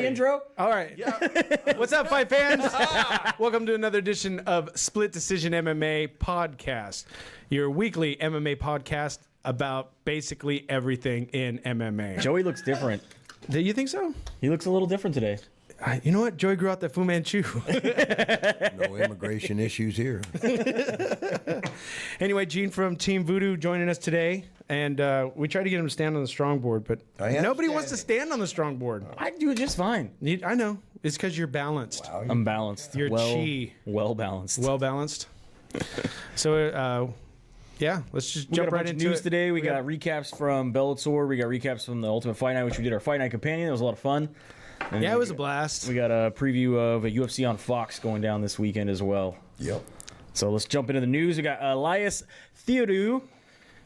the intro? All right. Yeah. What's up, fight fans? Welcome to another edition of Split Decision MMA podcast, your weekly MMA podcast about basically everything in MMA. Joey looks different. Do you think so? He looks a little different today. You know what? Joey grew out that Fu Manchu. No immigration issues here. Anyway, Gene from Team Voodoo joining us today, and we tried to get him to stand on the strong board, but nobody wants to stand on the strong board. I do it just fine. I know. It's because you're balanced. Wow, I'm balanced. You're chi. Well balanced. Well balanced. So, yeah, let's just We jump got a right bunch of into news it. today. We got recaps from Bellator. We got recaps from the Ultimate Fight Night, which we did our Fight Night Companion. It was a lot of fun. And Yeah, it was a blast. We got a preview of a UFC on Fox going down this weekend as well. Yep. So let's jump into the news. We got Elias Theodou.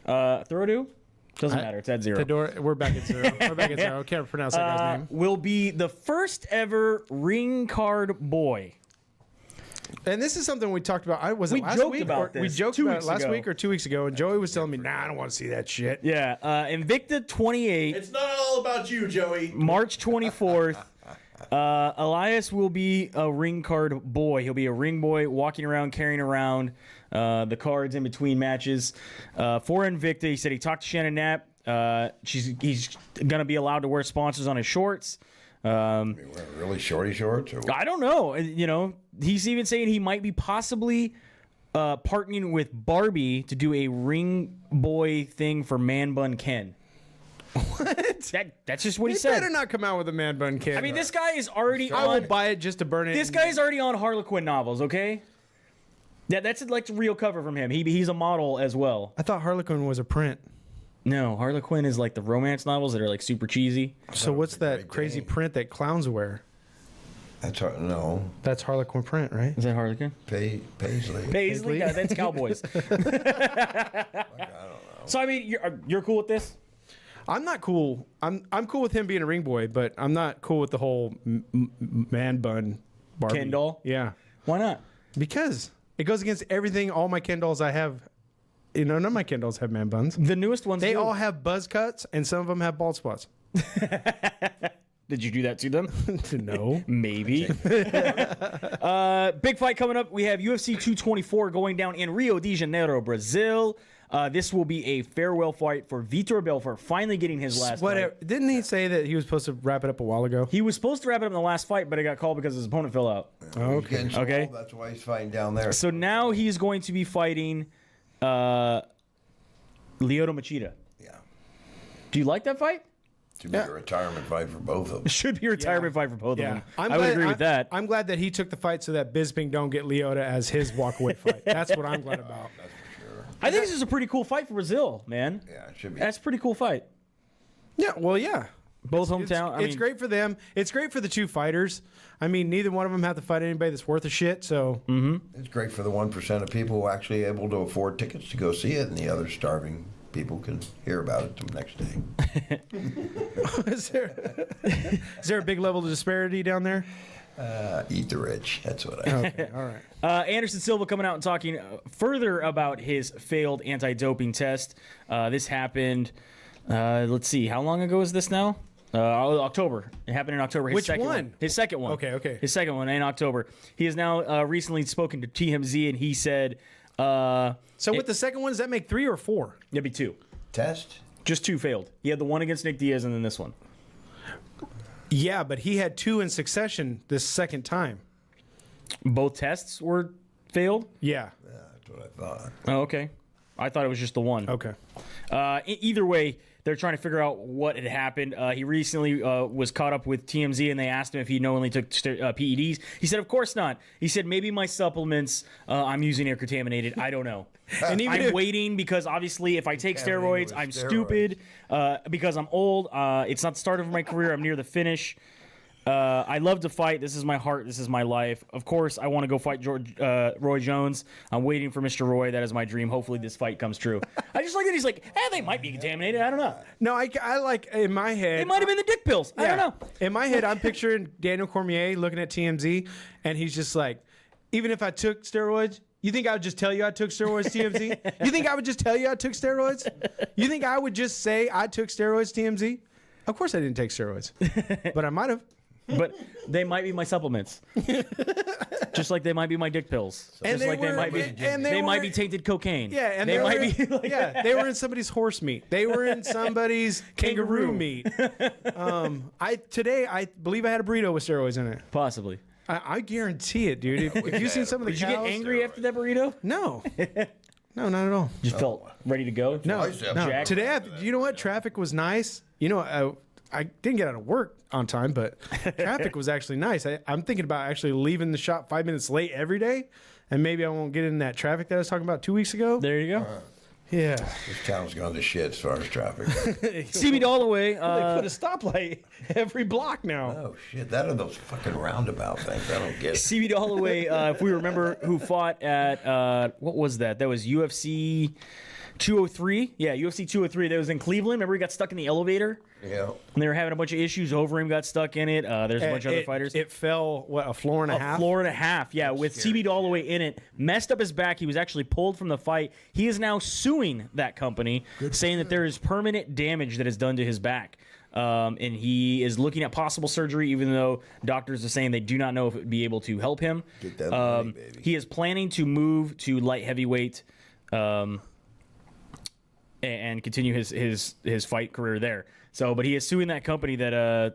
Theodou? Doesn't matter. It's at zero. We're back at zero. Can't pronounce that guy's name. Will be the first ever RingCard Boy. And this is something we talked about. Was it We last joked week? about We this joked 2 about it weeks last ago. week or 2 weeks ago, and Joey was telling me, I don't want to see that shit. Yeah. Invicta 28. It's not all about you, Joey. March 24th. Elias will be a ring card boy. He'll be a ring boy walking around, carrying around the cards in between matches. For Invicta, he said he talked to Shannon Knapp. He's going to be allowed to wear sponsors on his shorts. Really shorty shorts? Or what? I don't know. You know, he's even saying he might be possibly partnering with Barbie to do a ring boy thing for Man Bun Ken. What? That's just what he He said. better not come out with a man bun kid. I mean, this guy is already I will on. buy it just to burn it. This guy's already on Harlequin novels, okay? Yeah, that's like the real cover from him. He's a model as well. I thought Harlequin was a print. No, Harlequin is like the romance novels that are like super cheesy. So what's a that great crazy game. print that clowns wear? That's hard. No. That's Harlequin print, right? Is that Harlequin? Paisley. Paisley? Yeah, that's Cowboys. I don't know. So I mean, you're cool with this? I'm not cool. I'm cool with him being a ring boy, but I'm not cool with the whole man bun Barbie. Ken doll? Yeah. Why not? Because it goes against everything. All my Ken dolls I have, none of my Ken dolls have man buns. The newest ones They do. all have buzz cuts, and some of them have bald spots. Did you do that to them? No. Maybe. Big fight coming up. We have UFC 224 going down in Rio de Janeiro, Brazil. This will be a farewell fight for Vitor Belfort, finally getting his last Whatever. fight. Didn't he say that he was supposed to wrap it up a while ago? He was supposed to wrap it up in the last fight, but it got called because his opponent fell out. Okay. Okay. That's why he's fighting down there. So now he's going to be fighting Lyoto Machida. Yeah. Do you like that fight? To be a retirement fight for both of them. Should be a retirement fight for both of them. I'm I would glad- agree with that. I'm glad that he took the fight so that Bisping don't get Lyoto as his walkaway fight. That's what I'm glad about. That's for sure. I think this is a pretty cool fight for Brazil, man. Yeah, it should be. That's a pretty cool fight. Yeah, well, yeah. Both hometown. It's great for them. It's great for the two fighters. I mean, neither one of them have to fight anybody that's worth a shit. So It's great for the 1% of people who are actually able to afford tickets to go see it, and the other starving people can hear about it the next day. is there a big level of disparity down there? Eat the rich. That's what I Okay, all right. Anderson Silva coming out and talking further about his failed anti-doping test. This happened, let's see, how long ago is this now? October. It happened in October. Which one? His second one. Okay. His second one in October. He has now recently spoken to TMZ, and he said... So with the second one, does that make 3 or 4? It'd be 2. Test? Just 2 failed. He had the one against Nick Diaz and then this one. Yeah, but he had 2 in succession this second time. Both tests were failed? Yeah. Yeah, that's what I thought. Oh, okay. I thought it was just the one. Okay. Either way, they're trying to figure out what had happened. He recently was caught up with TMZ, and they asked him if he knowingly took PEDs. He said, of course not. He said, maybe my supplements I'm using are contaminated. I don't know. And even I'm if- waiting because obviously if I take Contaminated steroids, with I'm steroids. stupid. Because I'm old. It's not the start of my career. I'm near the finish. I love to fight. This is my heart. This is my life. Of course, I want to go fight Roy Jones. I'm waiting for Mr. Roy. That is my dream. Hopefully, this fight comes true. I just like that he's like, they might be contaminated. I don't know. No, I like, in my head... It might have been the dick pills. I don't know. In my head, I'm picturing Daniel Cormier looking at TMZ, and he's just like, even if I took steroids, you think I would just tell you I took steroids, TMZ? You think I would just tell you I took steroids? You think I would just say I took steroids, TMZ? Of course I didn't take steroids, but I might have. But they might be my supplements. Just like they might be my dick pills. And Just like they might be. They might be tainted cocaine. Yeah, and they might were, be. Like, yeah, they were in somebody's horse meat. They were in somebody's kangaroo meat. I believe I had a burrito with steroids in it. Possibly. I guarantee it, dude. If you've seen some of the Did you get angry after that burrito? No. No, not at all. Just felt ready to go? No. Jack? Today, you know what? Traffic was nice. You know, I didn't get out of work on time, but traffic was actually nice. I'm thinking about actually leaving the shop 5 minutes late every day, and maybe I won't get in that traffic that I was talking about 2 weeks ago. There you go. Yeah. This town's gone to shit as far as traffic. CB Dolloway. They put a stoplight every block now. Oh, shit. That are those fucking roundabout things. I don't get it. CB Dolloway, if we remember, who fought at, what was that? That was UFC 203. Yeah, UFC 203. That was in Cleveland. Remember he got stuck in the elevator? Yeah. And they were having a bunch of issues over him, got stuck in it. There's a bunch of other fighters. It fell, what, a floor and a half? A floor and a half, yeah, with CB Dolloway in it. Messed up his back. He was actually pulled from the fight. He is now suing that company, saying that there is permanent damage that is done to his back. And he is looking at possible surgery, even though doctors are saying they do not know if it would be able to help him. Get that money, baby. He is planning to move to light heavyweight and continue his fight career there. So, but he is suing that company that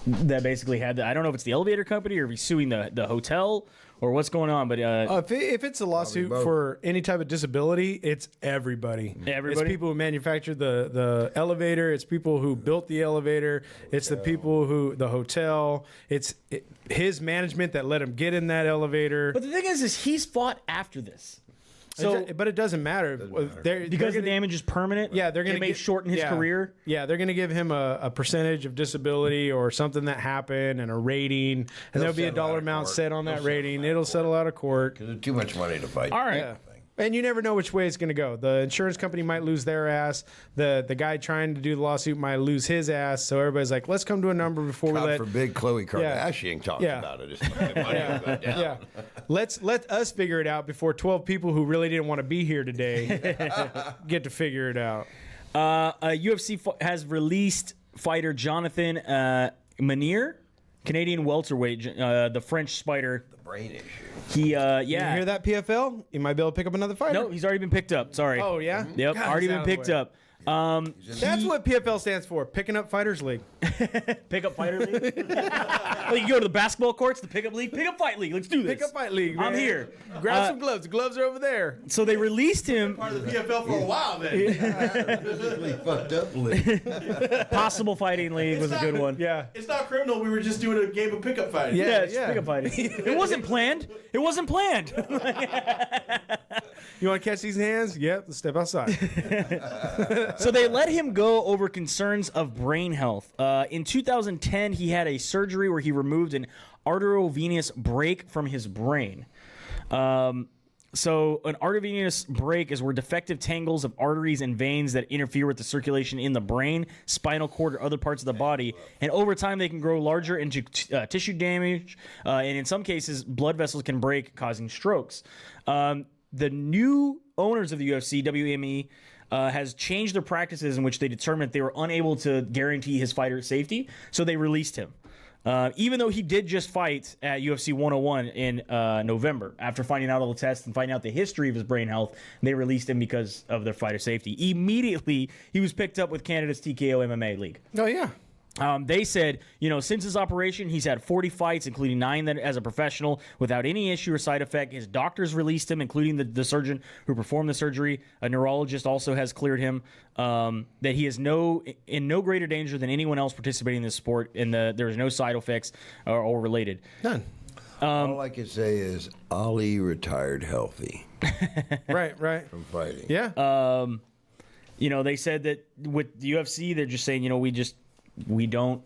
basically had the, I don't know if it's the elevator company or if he's suing the hotel or what's going on, but if it's a lawsuit for any type of disability, it's everybody. It's people who manufactured the elevator. It's people who built the elevator. It's the people who the hotel. It's his management that let him get in that elevator. But the thing is he's fought after this. So, but it doesn't matter. Because the damage is permanent. Yeah, they're going to shorten his career. Yeah, they're going to give him a percentage of disability or something that happened and a rating, and there'll be a dollar amount set on that rating. It'll settle out of court. Because there's too much money to fight. All right. Yeah. And you never know which way it's going to go. The insurance company might lose their ass. The guy trying to do the lawsuit might lose his ass. So everybody's like, let's come to a number before we God let. forbid Khloe Kardashian talks about it. It's money will go down. Yeah. Let us figure it out before 12 people who really didn't want to be here today get to figure it out. UFC has released fighter Jonathan Manier, Canadian welterweight, the French spider. The brain issue. He, You hear that, PFL? You might be able to pick up another fighter. No, he's already been picked up. Sorry. Oh, yeah? Yep, God, already it's been out of the picked way. up. That's what PFL stands for, Picking Up Fighters League. Pickup fighter league. Well, you go to the basketball courts, the pickup league, pickup fight league. Let's do this. Pickup Fight League, man. I'm here. Grab some gloves. The gloves are over there. So they released him. Part of the PFL for a while then. Physically fucked up league. Possible fighting league was a good one. Yeah. It's not criminal. We were just doing a game of pickup fighting. Yeah, it's Yeah. pickup fighting. It wasn't planned. It wasn't planned. You want to catch these hands? Yep, let's step outside. So they let him go over concerns of brain health. In 2010, he had a surgery where he removed an arteriovenous break from his brain. So an arteriovenous break is where defective tangles of arteries and veins that interfere with the circulation in the brain, spinal cord, or other parts of the body. And over time, they can grow larger into tissue damage. And in some cases, blood vessels can break, causing strokes. The new owners of the UFC, WME, has changed their practices in which they determined that they were unable to guarantee his fighter safety, so they released him. Even though he did just fight at UFC 101 in November, after finding out all the tests and finding out the history of his brain health, they released him because of their fighter safety. Immediately, he was picked up with Canada's TKO MMA League. Oh, yeah. They said, since his operation, he's had 40 fights, including 9 as a professional, without any issue or side effect. His doctors released him, including the surgeon who performed the surgery. A neurologist also has cleared him. That he is in no greater danger than anyone else participating in this sport, and there is no side effects or related. None. All I can say is Ali retired healthy Right. from fighting. Yeah. They said that with the UFC, they're just saying, we don't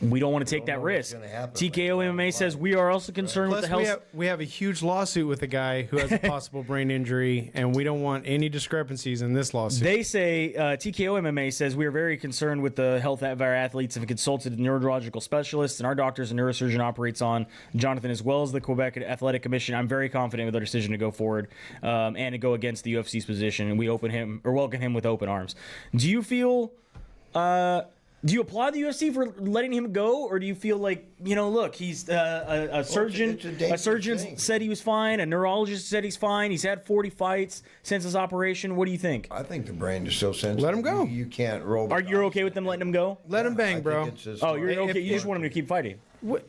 want to take that risk. TKO MMA says we are also concerned with Plus, the health. we have a huge lawsuit with a guy who has a possible brain injury, and we don't want any discrepancies in this lawsuit. They say TKO MMA says we are very concerned with the health of our athletes and have consulted neurological specialists, and our doctors and neurosurgeon operates on Jonathan as well as the Quebec Athletic Commission. I'm very confident with our decision to go forward and to go against the UFC's position, and we welcome him with open arms. Do you feel Do you applaud the UFC for letting him go, or do you feel like, look, he's a surgeon. it's a dangerous A surgeon thing. said he was fine. A neurologist said he's fine. He's had 40 fights since his operation. What do you think? I think the brain is so sensitive. Let him go. You can't roll. The Are you okay with them letting him go? Let him I bang, think bro. it's just- Oh, you're okay. You just if- want him to keep fighting.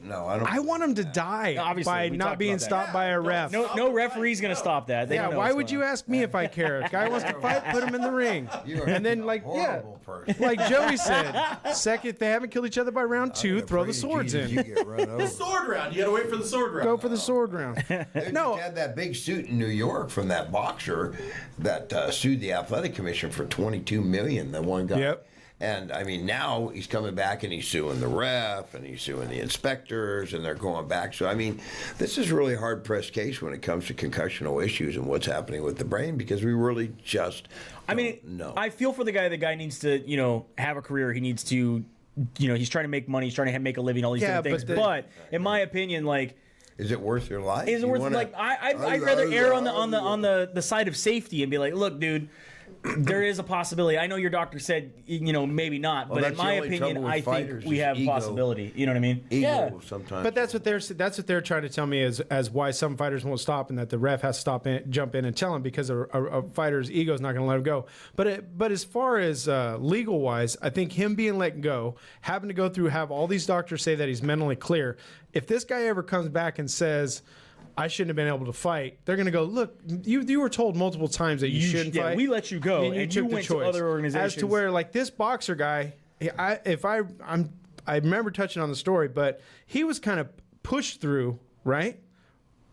No, I don't. I want him to die Obviously, by we not talked being about that. stopped by a ref. No referee's gonna stop that. They Yeah, don't know why what's would going you on. ask me if I care? If guy wants to fight, put him in the ring. You are And then, a like, yeah. horrible person. Like Joey said, second, if they haven't killed each other by round I'm 2, gonna throw pray the to swords Jesus in. You get run over. Sword round. You gotta wait for the sword round. Go for the sword round. They No. just had that big suit in New York from that boxer that sued the athletic commission for $22 million. The one guy. Yep. And I mean, now he's coming back and he's suing the ref and he's suing the inspectors, and they're going back. So I mean, this is a really hard pressed case when it comes to concussional issues and what's happening with the brain, because we really just. I mean, no. I feel for the guy. The guy needs to, have a career. He needs to, he's trying to make money. He's trying to make a living. All these Yeah, different things. but But in my opinion, like. Is it worth your life? Is it You worth wanna- like I'd rather err on the side of safety and be like, look, dude, there is a possibility. I know your doctor said, maybe not, Well, but in that's the my only opinion, trouble with I think fighters we is have a ego. possibility. You know what I mean? Ego sometimes. But that's what they're trying to tell me as why some fighters won't stop, and that the ref has to jump in and tell him, because a fighter's ego is not going to let him go. But as far as legal wise, I think him being let go, having to have all these doctors say that he's mentally clear. If this guy ever comes back and says, I shouldn't have been able to fight, they're going to go, look, you were told multiple times that you shouldn't fight. We let you go, and you took the went to choice. other organizations. As to where, like, this boxer guy, I remember touching on the story, but he was kind of pushed through, right?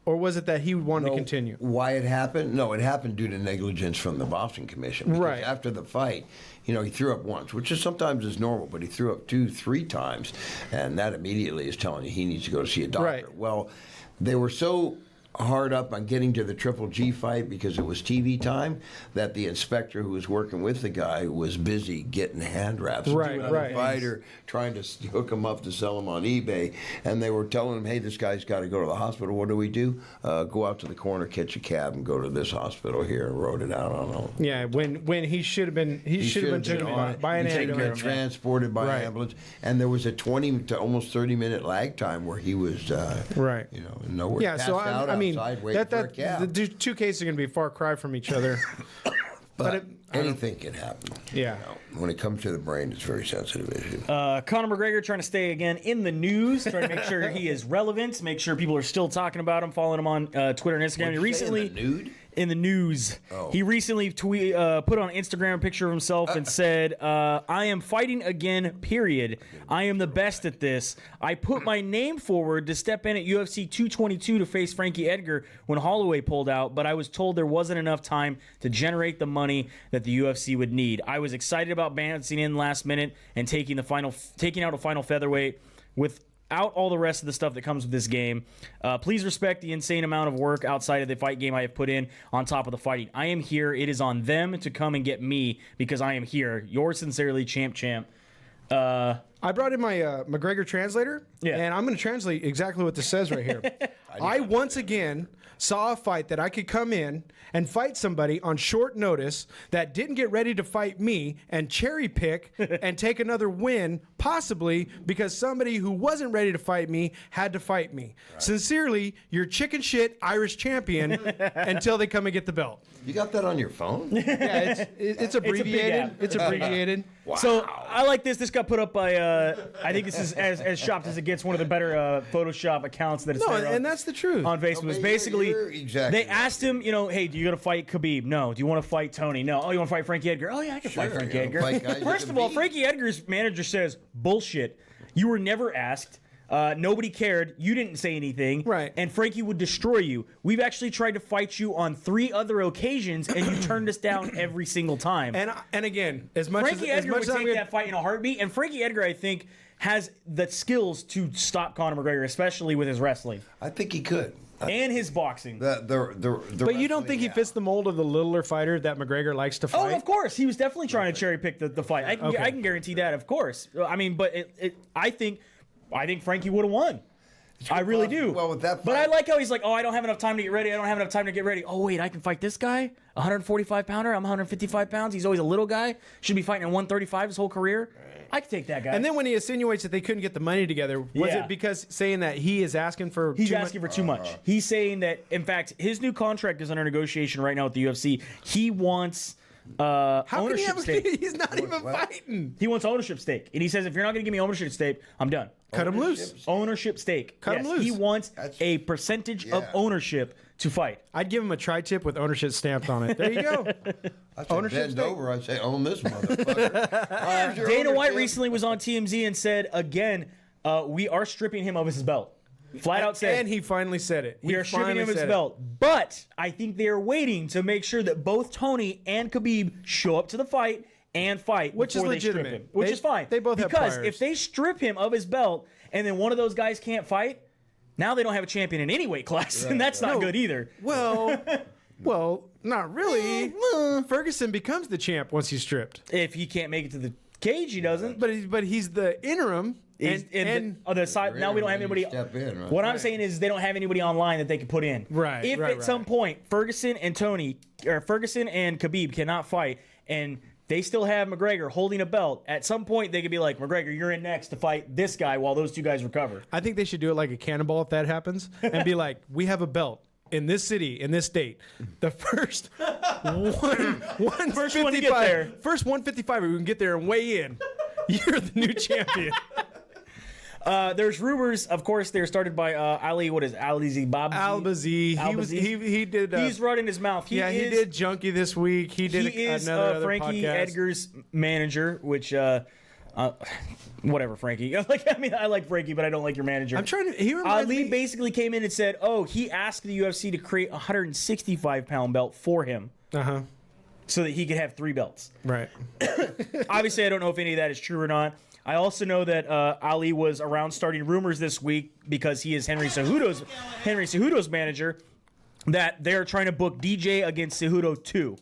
Or was it that he wanted to continue? Why it happened? No, it happened due to negligence from the boxing commission. Because Right. after the fight, he threw up once, which is sometimes is normal, but he threw up 2-3 times, and that immediately is telling you he needs to go to see a doctor. Right. Well, they were so hard up on getting to the Triple G fight because it was TV time that the inspector who was working with the guy was busy getting hand wraps. Right, to another right. fighter, trying to hook him up to sell him on eBay, and they were telling him, hey, this guy's got to go to the hospital. What do? Go out to the corner, catch a cab, and go to this hospital here, and wrote it out. I don't know. Yeah, when he should have been taken by an ambulance. Transported by Right. ambulance, and there was a 20 to almost 30-minute lag time where he was, Right. nowhere. Yeah, so passed out I mean, outside waiting for a cab. the two cases are going to be a far cry from each other. but anything can happen. Yeah. When it comes to the brain, it's a very sensitive issue. Conor McGregor trying to stay again in the news, trying to make sure he is relevant, make sure people are still talking about him, following him on Twitter and Instagram. What'd you say, in the nude? In the news. Oh. He recently put on Instagram a picture of himself and said, I am fighting again, period. I am the best at this. I put my name forward to step in at UFC 222 to face Frankie Edgar when Holloway pulled out, but I was told there wasn't enough time to generate the money that the UFC would need. I was excited about bouncing in last minute and taking out a final featherweight without all the rest of the stuff that comes with this game. Please respect the insane amount of work outside of the fight game I have put in on top of the fighting. I am here. It is on them to come and get me because I am here. Yours sincerely, Champ. I brought in my McGregor translator, Yeah. and I'm going to translate exactly what this says right here. I once again saw a fight that I could come in and fight somebody on short notice that didn't get ready to fight me and cherry pick and take another win, possibly because somebody who wasn't ready to fight me had to fight me. Right. Sincerely, your chicken shit Irish champion until they come and get the belt. You got that on your phone? Yeah, it's abbreviated. It's abbreviated. Wow. So I like this. This got put up by, I think this is as shopped as it gets, one of the better Photoshop accounts that it's No, there on. and that's the truth. On Facebook. It was basically, you're exactly they asked him, hey, do you want to fight Khabib? No. Do you want to fight Tony? No. Oh, you want to fight Frankie Edgar? Oh, yeah, I can fight Frankie you Edgar. fight guys you First can of all, beat. Frankie Edgar's manager says, bullshit. You were never asked. Nobody cared. You didn't say anything. Right. And Frankie would destroy you. We've actually tried to fight you on 3 other occasions, and you turned us down every single time. And again, as much Frankie as Edgar much would as take I'm that fight in a heartbeat, and Frankie Edgar, I think, has the skills to stop Conor McGregor, especially with his wrestling I think he could. and his boxing. But you don't think he fits the mold of the littler fighter that McGregor likes to fight? Oh, of course. He was definitely trying to cherry pick the fight. I can guarantee that, of course. I mean, but I think Frankie would have won. I really do. Well, with that but I fight- like how he's like, oh, I don't have enough time to get ready. I don't have enough time to get ready. Oh, wait, I can fight this guy? 145 pounder. I'm 155 pounds. He's always a little guy. Should be fighting at 135 his whole career. I could take that guy. And then when he insinuates that they couldn't get the money together, was Yeah. it because saying that he is asking for He's too asking much? for too much. He's saying that, in fact, his new contract is under negotiation right now with the UFC. He wants How can he ownership have? stake. He's not even fighting. He wants ownership stake. And he says, if you're not going to give me ownership stake, I'm done. Cut him loose. Ownership stake. Cut him Yes, loose. He wants That's- a percentage of yeah. ownership to fight. I'd give him a tri-tip with ownership stamped on it. There you go. I'd say Ownership bend stake. over. I'd say, own this motherfucker. Here's your Dana White ownership. recently was on TMZ and said, again, we are stripping him of his belt. Flat out said, And he finally said it. we are stripping him of his belt. But I think they are waiting to make sure that both Tony and Khabib show up to the fight and fight Which is before they strip legitimate. him. Which They- is fine. they both have because priors. if they strip him of his belt and then one of those guys can't fight, now they don't have a champion in any weight class, and that's not good either. Well, not really. Ferguson becomes the champ once he's stripped. If he can't make it to the cage, he doesn't. But he's the interim. He's And on the side, now we don't have anybody. Step in, right? What I'm saying is they don't have anybody online that they can put in. Right, If right, at some point Ferguson and Khabib cannot fight, and they still have McGregor holding a belt, at some point they could be like, McGregor, you're in next to fight this guy while those two guys recover. I think they should do it like a cannonball if that happens, and be like, we have a belt in this city, in this state. The first First one to get there. First 155 we can get there and weigh in. You're the new champion. There's rumors, of course, they're started by Ali. What is Alizi Bob? Albazi. He did. He's running his mouth. He did Junkie this week. He did He is another other Frankie podcast. Edgar's manager, which whatever, Frankie. I like Frankie, but I don't like your manager. I'm trying to. He reminds Ali me. basically came in and said, "Oh, he asked the UFC to create a 165-pound belt for him, so that he could have 3 belts." Right. Obviously, I don't know if any of that is true or not. I also know that Ali was around starting rumors this week because he is Henry Cejudo's manager, that they're trying to book DJ against Cejudo 2.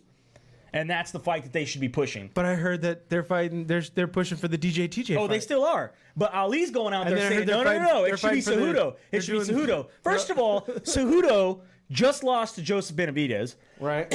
And that's the fight that they should be pushing. But I heard that they're fighting. They're pushing for the DJ TJ. Oh, fight. they still are. But Ali's going out And there then I saying, heard no, they're no, no, no. fighting- It should be they're fighting for Cejudo. It should be they're doing- Cejudo. First of all, Cejudo just lost to Joseph Benavidez. Right.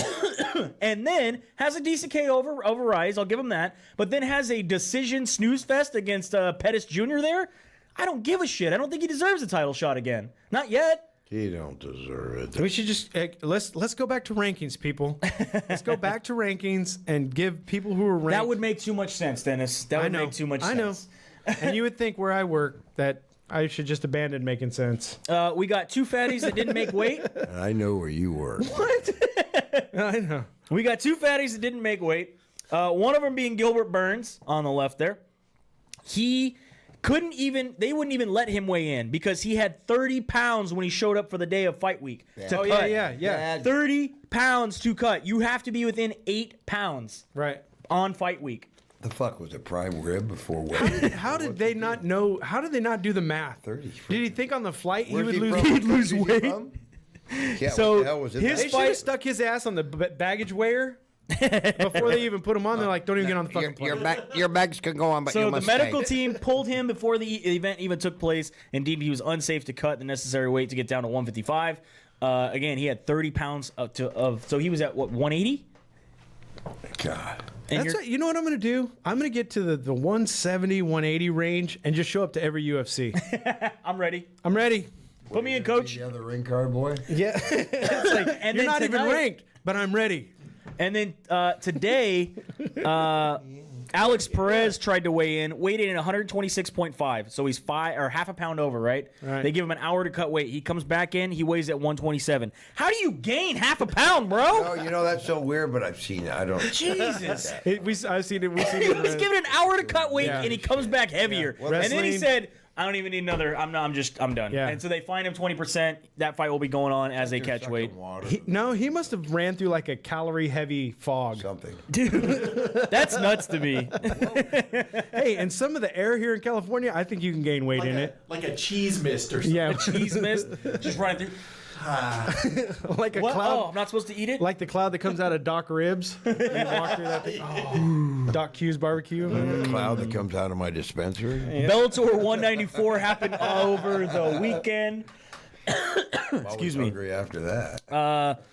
And then has a decent KO over Rise. I'll give him that. But then has a decision snooze fest against Pettis Jr. there. I don't give a shit. I don't think he deserves a title shot again. Not yet. He don't deserve it. We should just let's go back to rankings, people. Let's go back to rankings and give people who are ranked. That would make too much sense, Dennis. That would make too much sense. I know. And you would think where I work that I should just abandon making sense. We got 2 fatties that didn't make weight. And I know where you were. I know. We got 2 fatties that didn't make weight. One of them being Gilbert Burns on the left there. They wouldn't even let him weigh in because he had 30 pounds when he showed up for the day of fight week to Oh cut. yeah. 30 pounds to cut. You have to be within 8 pounds Right. on fight week. The fuck was it? Prime rib before weight? How did they not know? How did they not do the math? 30. Did he think on the flight he Where's would he lose? from? He'd lose Where's he weight. from? Yeah, So what the hell was it? his They should have stuck his ass on the baggage weigher before they even put him on. They're like, don't even get on the fucking plane. your bags can go on, but So you the must medical stay. team pulled him before the event even took place and deemed he was unsafe to cut the necessary weight to get down to 155. Again, he had 30 pounds so he was at what, 180? God. And That's what, you know what I'm going to do? I'm going to get to the 170, 180 range and just show up to every UFC. I'm ready. I'm ready. Put me in, coach. The other RingCard Boy? Yeah. It's like, And you're then not even tonight- ranked, but I'm ready. And then today, Alex Perez tried to weigh in, weighed in at 126.5. So he's half a pound over, right? Right. They give him an hour to cut weight. He comes back in, he weighs at 127. How do you gain half a pound, bro? Oh, you know, that's so weird, but I've seen it. I don't. Jesus. I've seen it. We've seen He it. was given an hour to cut weight, Yeah. and he comes back heavier. Well, and then he wrestling- said, I don't even need another. I'm done. Yeah. And so they fine him 20%. That fight will be going on as they catch weight. He must have ran through like a calorie-heavy fog. Something. That's nuts to me. Hey, and some of the air here in California, I think you can gain weight in it. Like a cheese mist or something. Yeah. Cheese mist, just running through. like a What? cloud. Oh, I'm not supposed to eat it? Like the cloud that comes out of Doc Ribs. You walk through that thing. Oh, Doc Q's barbecue. The cloud that comes out of my dispensary. Bellator 194 happened over the weekend. Excuse me. Hungry after that.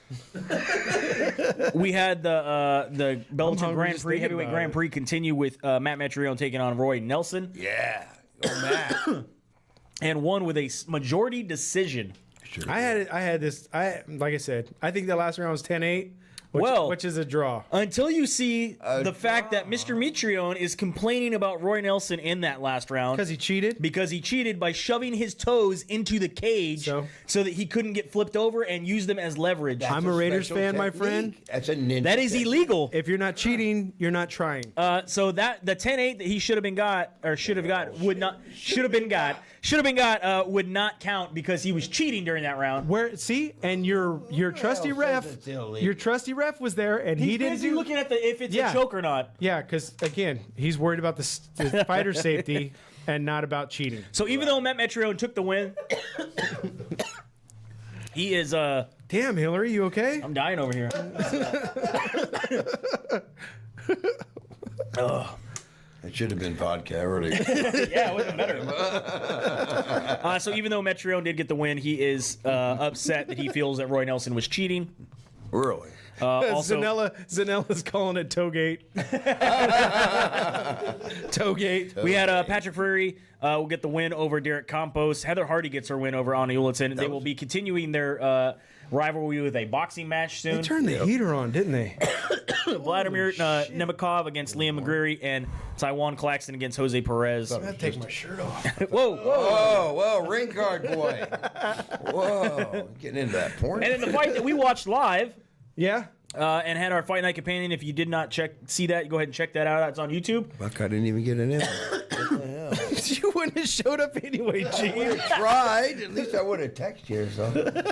We had the Bellator hungry Grand just Prix, thinking heavyweight about Grand it. Prix continue with Matt Metrione taking on Roy Nelson, Yeah. Oh, Matt. and won with a majority decision. Sure. I had this. Like I said, I think the last round was 10-8, which is a draw. Until you see the fact that Mr. Mitrione is complaining about Roy Nelson in that last round Because he cheated. because he cheated by shoving his toes into the cage So? so that he couldn't get flipped over and use them as leverage. I'm a Raiders Special fan, my technique. friend. That's a ninja. That is technique. illegal. If you're not cheating, you're not trying. So that the 10-8 that he should have got would not count because he was cheating during that round. Where see, and your trusty ref, it's illegal. your trusty ref was there, and he didn't busy do. looking at if it's Yeah. a choke or not. Yeah, because again, he's worried about the fighter safety and not about cheating. So even though Matt Metrione took the win, he is Damn, Hillary, you okay? I'm dying over here. It should have been vodka earlier. Yeah, it wasn't better. So even though Metrione did get the win, he is upset that he feels that Roy Nelson was cheating. Really? Also, Zanella's calling it Toegate. Toegate. we had Patrick Freire will get the win over Derek Campos. Heather Hardy gets her win over Anna Ulitin. They will be continuing their rivalry with a boxing match soon. They turned the heater on, didn't they? Vladimir Nemikov against Liam McGreary and Taiwan Claxton against Jose Perez. I take my shirt off. Whoa. Whoa, RingCard Boy. Whoa, getting into that porn. And in the fight that we watched live Yeah. and had our Fight Night Companion, if you did not see that, go ahead and check that out. It's on YouTube. Fuck, I didn't even get an in. You wouldn't have showed up anyway, G. Tried. At least I would have texted you or something.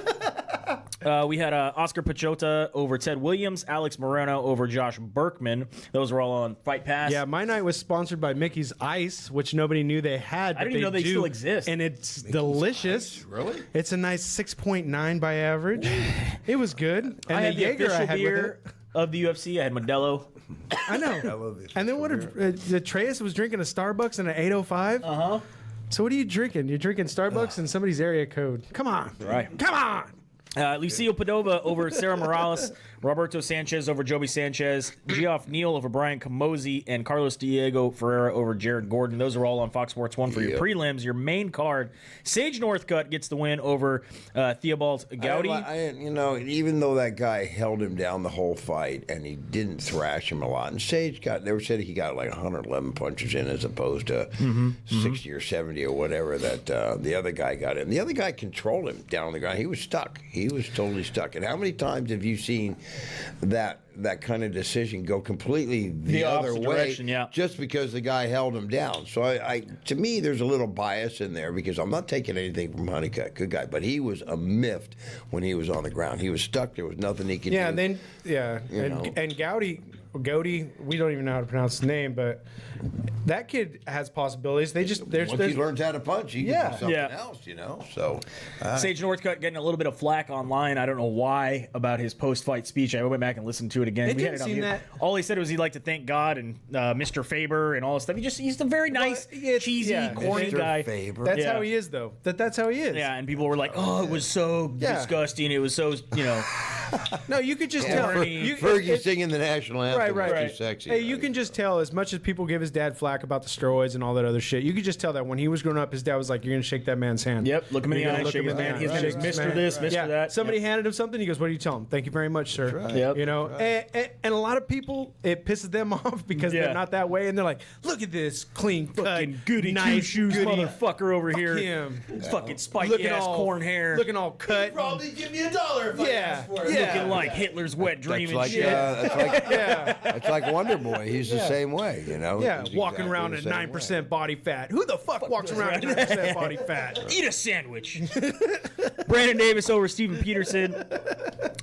We had Oscar Pachota over Ted Williams, Alex Moreno over Josh Berkman. Those were all on Fight Pass. Yeah, my night was sponsored by Mickey's Ice, which nobody knew they had. I didn't even know they do, still exist. And it's delicious. Really? It's a nice 6.9 by average. It was good. And I had the Jaeger official I had beer with it. of the UFC. I had Modelo. I know. love this. And then what if the Treyas was drinking a Starbucks and an 805? Uh-huh. So what are you drinking? You're drinking Starbucks and somebody's area code. Come on. Right. Come on. Lucio Padova over Sarah Morales, Roberto Sanchez over Joby Sanchez, Geoff Neal over Brian Camozzi, and Carlos Diego Ferreira over Jared Gordon. Those are all on Fox Sports 1 for your prelims. Your main card, Sage Northcutt gets the win over Theobald Gowdy. Even though that guy held him down the whole fight and he didn't thrash him a lot, and Sage said he got like 111 punches in as opposed to 60 or 70 or whatever that the other guy got in. The other guy controlled him down on the ground. He was stuck. He was totally stuck. And how many times have you seen that kind of decision go completely the other opposite way direction, yeah. just because the guy held him down? So to me, there's a little bias in there because I'm not taking anything from Honeycutt, good guy, but he was a miffed when he was on the ground. He was stuck. There was nothing he could do. Yeah, and then You know. and Gowdy, we don't even know how to pronounce his name, but that kid has possibilities. They just Once he learns how to punch, he can do something Yeah. else, So Sage Northcutt getting a little bit of flack online. I don't know why about his post-fight speech. I went back and listened to it again. It We had didn't it on seem here. that- All he said was he'd like to thank God and Mr. Faber and all this stuff. He's a very nice, cheesy, corny Mr. guy. Faber. That's Yeah. how he is, though. That's how he is. Yeah, and people were like, "Oh, it was so Yeah. disgusting. It was so, No, you could just tell. Corny. Fergie singing the national anthem. Right. Too sexy. Hey, you can just tell, as much as people give his dad flack about the steroids and all that other shit, you could just tell that when he was growing up, his dad was like, "You're gonna shake that man's hand." Yep, look him in the You're eye, gonna look shake him his in the hand. eye. His name is Shake Mr. man. this, Mr. Yeah. that. Somebody handed him something. He goes, "What do you tell him? Thank you very much, sir." Right. Yep. You know, and a lot of people, it pisses them off because Yeah. they're not that way, and they're like, "Look at this clean cut, Fucking goody nice two shoes goody motherfucker over here. him. Fucking spiky ass corn hair. looking all cut." Probably give me $1 if I Yeah, ask for it. yeah. Looking like Hitler's wet dream That's and like, shit. Yeah, that's like Wonder Boy. He's the same way, yeah, He's walking exactly around the at same 9% body fat. Who the fuck walks around at 9% body fat? Eat a sandwich. Brandon Davis over Steven Peterson.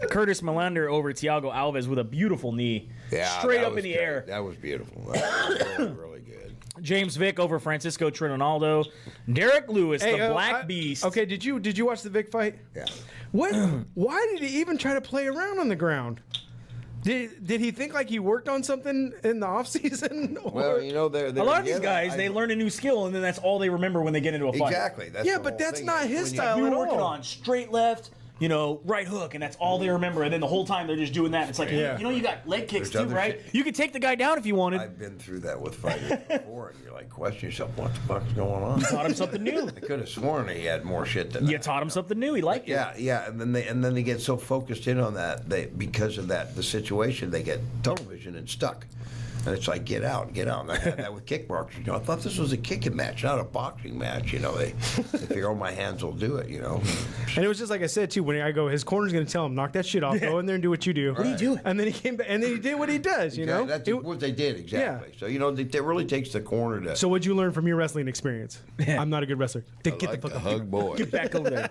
Curtis Melander over Thiago Alves with a beautiful knee. Yeah, Straight that up in was the great. air. That was beautiful. That was really, really good. James Vick over Francisco Trinaldo. Derek Lewis, the Black Beast. Okay, did you watch the Vic fight? Yeah. What? Why did he even try to play around on the ground? Did he think like he worked on something in the offseason? Well, you know, A lot of these guys, they learn a new skill, and then that's all they remember when they get into a fight. Exactly. That's Yeah, the but whole that's thing. not his When you- style. We were at working all. on straight left, right hook, and that's all they remember. And then the whole time they're just doing that. It's like, Yeah. you got leg kicks There's too, other right? shit. You could take the guy down if you wanted. I've been through that with fighters before, and you're like, question yourself, what the fuck's going on? Taught him something new. I could have sworn he had more shit than You that. taught him something new. He liked it. Yeah, and then they get so focused in on that because of the situation, they get tunnel vision and stuck. And it's like, get out. And I had that with kickboxing. I thought this was a kicking match, not a boxing match. They figure, my hands will do it. And it was just like I said too. When I go, his corner's going to tell him, knock that shit off. Go in there and do what you do. What are you doing? And then he came back, and then he did what he does. That's what they did exactly. So it really takes the corner to. So what'd you learn from your wrestling experience? I'm not a good wrestler. Get like the fuck the off. hug boy. Get back over there.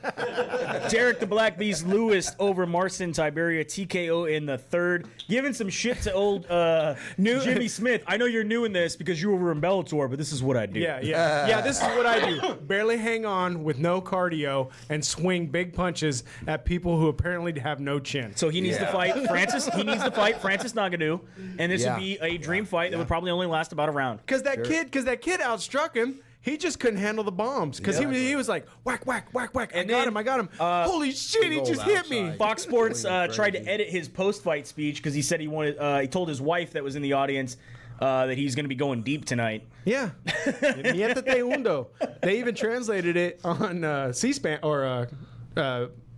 Derek the Black Beast Lewis over Marcin Tiberia, TKO in the third. Giving some shit to old Jimmy Smith. I know you're new in this because you were in Bellator, but this is what I do. Yeah. This is what I do. Barely hang on with no cardio and swing big punches at people who apparently have no chin. So he needs to fight Francis. He needs to fight Francis Ngannou, and this would be a dream fight that would probably only last about a round. Because that kid outstruck him. He just couldn't handle the bombs because he was like whack whack whack whack. I got him. Holy shit! He just hit me. outside. Fox Sports tried to edit his post-fight speech because he said he wanted. He told his wife that was in the audience that he's going to be going deep tonight. Yeah. Niétate hundo. They even translated it on C-SPAN or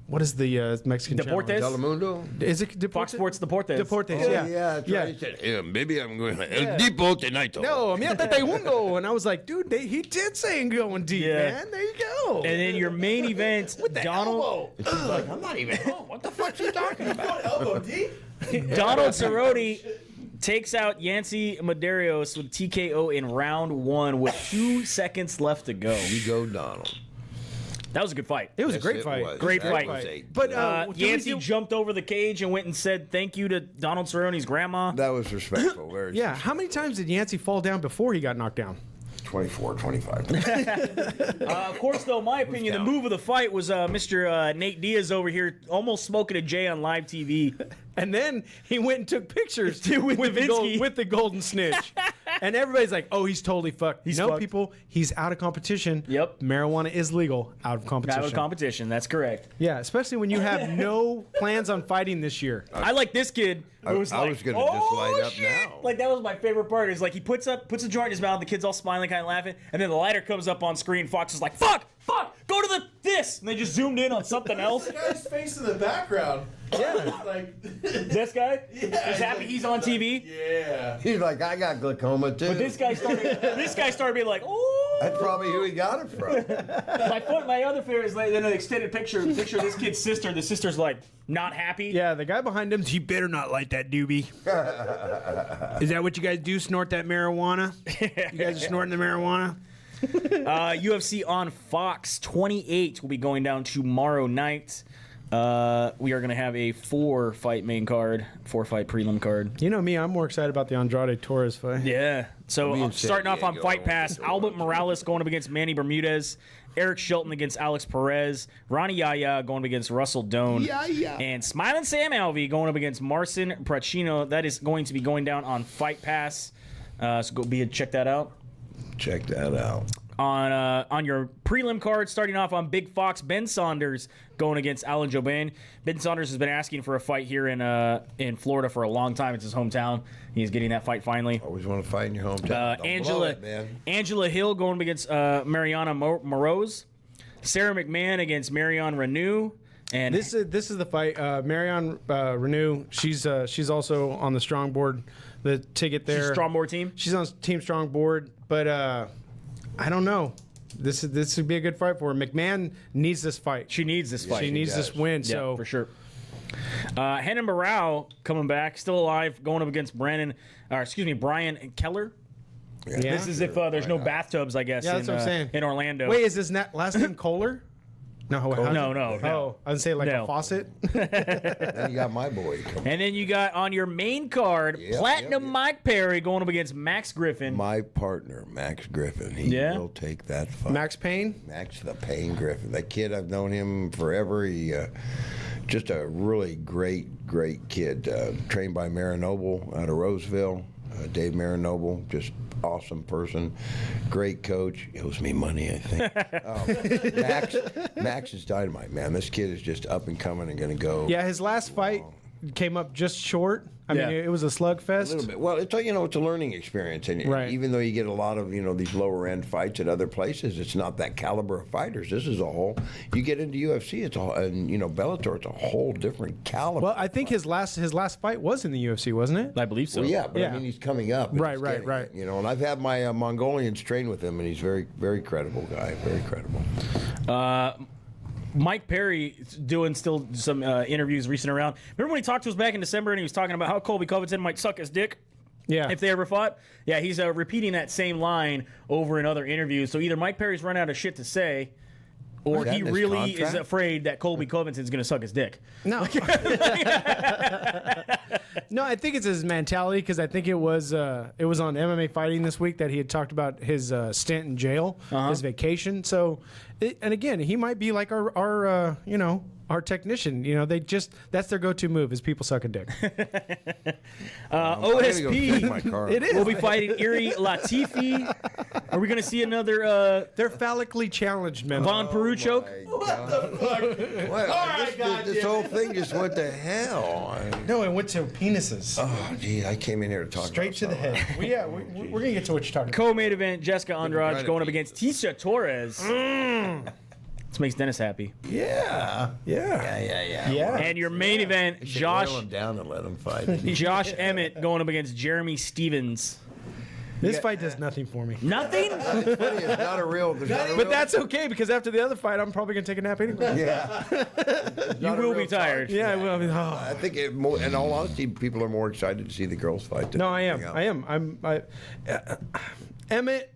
what is the Mexican Deportes? channel? Telemundo? Is it Deportes? Fox Sports Deportes. Deportes, Oh, yeah. that's right. He said, maybe I'm going El Depo tonight. No, Niétate hundo. And I was like, dude, he did say going deep, Yeah. man. There you go. And then your main event, Donald And she's like, I'm not even home. What the fuck's he talking about? Elbow deep. Donald Cerrone takes out Yancy Medeiros with TKO in round 1 with 2 seconds left to go. You go, Donald. That was a good fight. It was a Yes, great it fight. was. Great That fight. was a- But did we Yancy do- jumped over the cage and went and said thank you to Donald Cerrone's grandma. That was respectful. Very Yeah, how many times did Yancey fall down before he got knocked down? 24, 25. Of course, though, my opinion, the move of the fight was Mr. Nate Diaz over here almost smoking a J on live TV. And then he went and took pictures With Nowitzki. with the golden snitch. And everybody's like, oh, he's totally fucked. He's no, fucked. people, he's out of competition. Yep. Marijuana is legal out of competition. That was competition. That's correct. Yeah, especially when you have no plans on fighting this year. I like this kid. I was gonna just light up shit!" now. Like that was my favorite part. Is like he puts a joint in his mouth. The kid's all smiling, kind of laughing, and then the lighter comes up on screen. Fox is like, "Fuck, go to this," and they just zoomed in on something else. The guy's face in the background. Yeah. Like. This guy, he's happy he's on TV. Yeah. He's like, I got glaucoma too. But this guy started being like, "Oh." That's probably who he got it from. My other favorite is like in an extended picture of this kid's sister. The sister's like not happy. Yeah, the guy behind him, he better not light that doobie. Is that what you guys do? Snort that marijuana? You guys are snorting the marijuana? UFC on Fox 28 will be going down tomorrow night. We are going to have a 4-fight main card, 4-fight prelim card. You know me, I'm more excited about the Andrade Torres fight. Yeah. So Me and starting off on Diego. Fight Pass, Albert Morales going up against Manny Bermudez, Eric Shelton against Alex Perez, Ronnie Yaya going up against Russell Doan, and Smiling Sam Alvey going up against Marcin Pracino. That is going to be going down on Fight Pass. So go check that out. Check that out. On your prelim card, starting off on Big Fox, Ben Saunders going against Alan Jobin. Ben Saunders has been asking for a fight here in Florida for a long time. It's his hometown. He's getting that fight finally. Always want to fight in your hometown. Don't blow it, man. Angela Hill going against Mariana Moroz. Sarah McMahon against Marion Renew. And This is the fight. Marion Renew, she's also on the strong board. The ticket there. she's a strong board team. She's on Team Strong board, but I don't know. This would be a good fight for her. McMahon needs this fight. She needs this fight. She needs does. this win. Yeah, So for sure. Henan Barao coming back, still alive, going up against Brian Keller. yeah. This is if there's no bathtubs, I guess. Yeah, that's what I'm saying. In Orlando. Wait, is his last name Kohler? No, No. Oh, I would say like No. a faucet. Then you got my boy coming. And then you got on your main card, Platinum Mike Perry going up against Max Griffin. My partner, Max Griffin. He will take that fight. Max Payne. Max the Pain Griffin. That kid, I've known him forever. He just a really great kid. Trained by Marinoble out of Roseville. Dave Marinoble, just awesome person, great coach. He owes me money, I think. Max is dynamite, man. This kid is just up and coming and going to go. Yeah, his last fight came up just short. I mean, it was a slugfest. A little bit. Well, it's it's a learning experience, and even though you get a lot of these lower end fights at other places, it's not that caliber of fighters. This is a whole. You get into UFC, it's a whole, and Bellator, it's a whole different caliber. Well, I think his last fight was in the UFC, wasn't it? I believe so. Well, yeah, but I mean, he's coming up. And Right. And I've had my Mongolians train with him, and he's very, very credible guy. Very credible. Mike Perry doing still some interviews recent around. Remember when he talked to us back in December and he was talking about how Colby Covington might suck his dick? Yeah. If they ever fought? Yeah, he's repeating that same line over in other interviews. So either Mike Perry's run out of shit to say, or he really is afraid that Colby Covington's going to suck his dick. No. No, I think it's his mentality because I think it was on MMA Fighting this week that he had talked about his stint in jail, his vacation. So, and again, he might be like our technician. That's their go-to move is people suck a dick. OSP It is. will be fighting Iri Latifi. Are we going to see another They're phallically challenged men. Von Peru choke? What the fuck? This whole thing just went to hell. No, it went to penises. Oh, gee, I came in here to talk Straight to the head. We're going to get to what you're talking about. Co-main event, Jessica Andrade going up against Tisha Torres. This makes Dennis happy. Yeah. And your main event, Josh. Boil him down and let him fight. Josh Emmett going up against Jeremy Stevens. This fight does nothing for me. Nothing? It's not a real. But that's okay because after the other fight, I'm probably going to take a nap anyway. Yeah. You will be tired. Yeah, I will. I think, in all honesty, people are more excited to see the girls fight. No, I am. Emmett,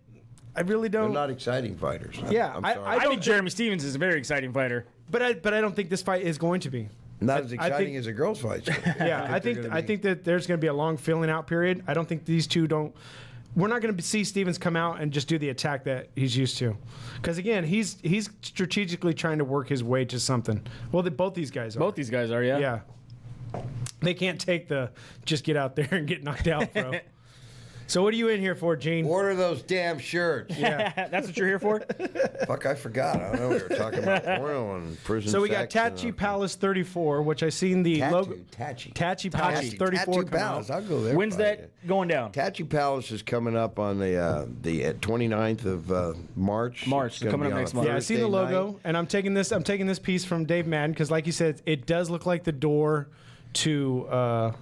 I really don't. They're not exciting fighters. Yeah, I'm sorry. I think Jeremy Stevens is a very exciting fighter. But I don't think this fight is going to be. Not as exciting as a girls fight. Yeah, I think that there's going to be a long filling out period. I don't think these two don't. We're not going to see Stevens come out and just do the attack that he's used to, because again, he's strategically trying to work his way to something. Well, both these guys are. Both these guys are, yeah. Yeah. They can't take the just get out there and get knocked out, bro. So what are you in here for, Gene? Order those damn shirts. Yeah. That's what you're here for? Fuck, I forgot. I don't know. We were talking about oil and prison. So we got sex Tachi Palace 34, which I seen the logo. Tachi Palace 34 come out. I'll go there. When's that going down? Tachi Palace is coming up on the 29th of March. March, It's gonna coming be up on next a month. Yeah, I see the Thursday logo, night. and I'm taking this piece from Dave Madden because, like you said, it does look like the door to a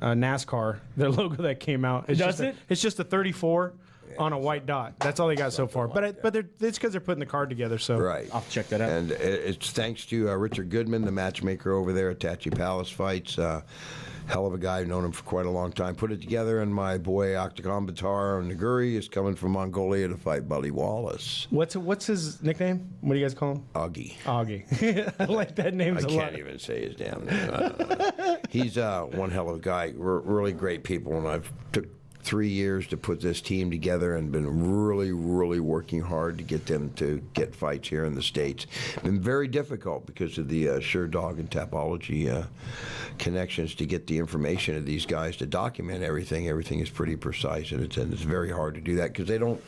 NASCAR. Their logo that came out. It's just a 34 on a white dot. That's all they got so far. But it's because they're putting the card together. So Right. I'll check that out. And it's thanks to Richard Goodman, the matchmaker over there at Tachi Palace Fights. Hell of a guy, known him for quite a long time. Put it together, and my boy Octagon Batar Naguri is coming from Mongolia to fight Buddy Wallace. What's his nickname? What do you guys call him? Augie. Augie. I like that name I a lot. can't even say his damn name. He's one hell of a guy. Really great people, and I've took 3 years to put this team together and been really, really working hard to get them to get fights here in the States. Been very difficult because of the Sure Dog and Tapology connections to get the information of these guys to document everything. Everything is pretty precise, and it's very hard to do that because they don't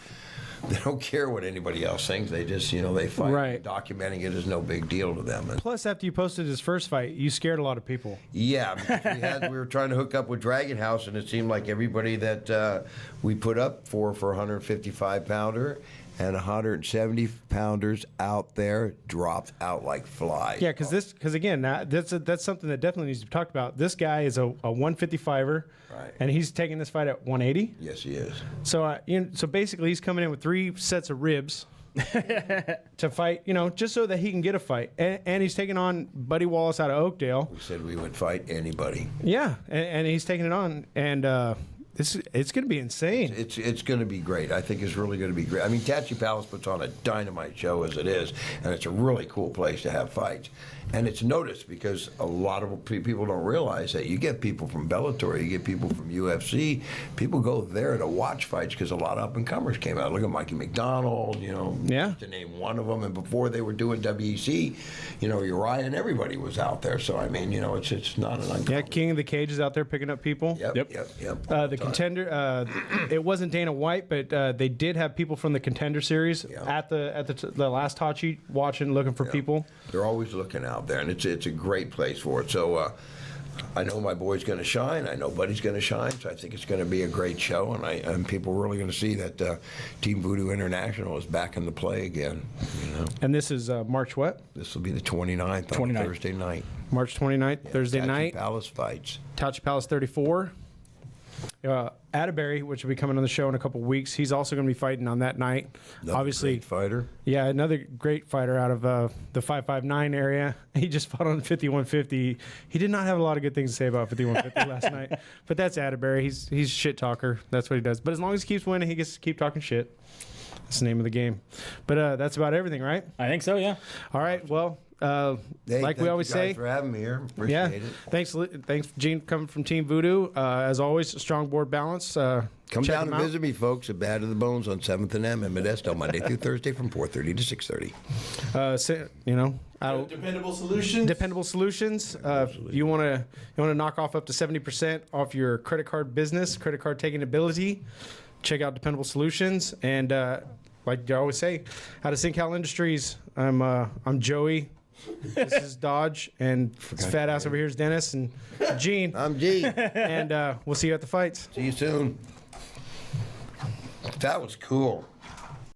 care what anybody else thinks. They just, they fight. Right. Documenting it is no big deal to them. And Plus, after you posted his first fight, you scared a lot of people. yeah, because we were trying to hook up with Dragon House, and it seemed like everybody that we put up for a 155-pounder and 170-pounders out there dropped out like flies. Yeah, because again, that's something that definitely needs to be talked about. This guy is a 155er, Right. and he's taking this fight at 180. Yes, he is. So so basically, he's coming in with 3 sets of ribs to fight. Just so that he can get a fight, and he's taking on Buddy Wallace out of Oakdale. We said we would fight anybody. Yeah, and he's taking it on, and It's going to be insane. It's going to be great. I think it's really going to be great. I mean, Tachi Palace puts on a dynamite show as it is, and it's a really cool place to have fights. And it's noticed because a lot of people don't realize that you get people from Bellator, you get people from UFC, people go there to watch fights because a lot of up-and-comers came out. Look at Mikey McDonald, to name one of them. And before they were doing WEC, Uriah and everybody was out there. So, I mean, it's not an uncommon. Yeah, King of the Cage is out there picking up people. Yep. The Contender, it wasn't Dana White, but they did have people from the Contender Series at the last Tachi watching, looking for people. They're always looking out there, and it's a great place for it. So I know my boy's going to shine. I know Buddy's going to shine. So I think it's going to be a great show, and people are really going to see that Team Voodoo International is back in the play again. And this is March what? This will be the 29th on Thursday night. March 29th, Thursday Tachi night. Palace fights. Tachi Palace 34. Atterbury, which will be coming on the show in a couple weeks, he's also going to be fighting on that night. Another Obviously, great fighter. Yeah, another great fighter out of the 559 area. He just fought on 5150. He did not have a lot of good things to say about 5150 last night. But that's Atterbury. He's shit talker. That's what he does. But as long as he keeps winning, he gets to keep talking shit. That's the name of the game. But that's about everything, right? I think so, yeah. All right, well, Hey, like we always say, thanks for having me here. Appreciate it. Thanks, Gene, coming from Team Voodoo. As always, strong board balance. Come check down him and out. visit me, folks, at Bad to the Bones on 7th and M in Modesto, Monday through Thursday from 4:30 to 6:30. Dependable solutions. Dependable solutions. You want to knock off up to 70% off your credit card business, credit card taking ability. Check out Dependable Solutions. And like I always say, out of SynCal Industries, I'm Joey. This is Dodge, and this fat ass over here is Dennis and Gene. I'm G. And we'll see you at the fights. See you soon. That was cool.